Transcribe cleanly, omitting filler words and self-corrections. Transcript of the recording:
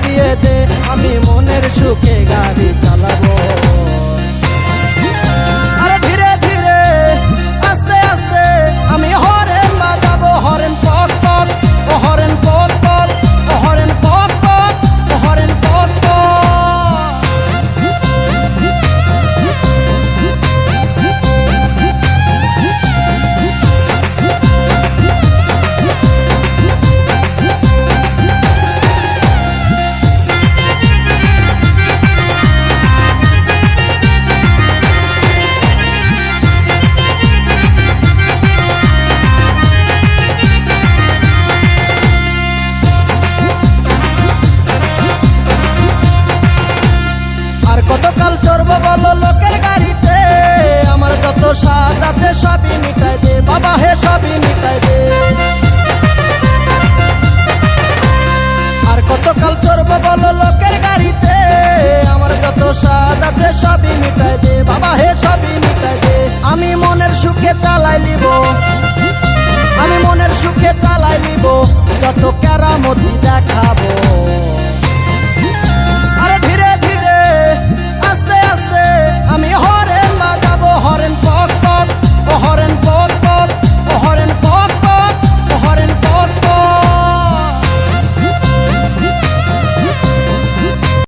দিয়ে দে, আমি মনের সুখে গাড়ি চালাবো। আরে ধীরে ধীরে আস্তে আস্তে আমি হরেন বাজাবো, হরেন পক পক, ও হরেন পক পক, ও হরেন পক পক, ও হরেন পক পক। কতকাল চড়বো বলো লোকের গাড়িতে, আমার যত স্বাদ আছে সবই মিটাই দে বাবা হে, সবই মিটাই দে। আর কতকাল চড়বো বলো লোকের গাড়িতে, আমার যত স্বাদ আছে সবই মিটাই দে বাবা হে, সবই মিটাই দে। আমি মনের সুখে চালাই লিব, আমি মনের সুখে চালাই লিব,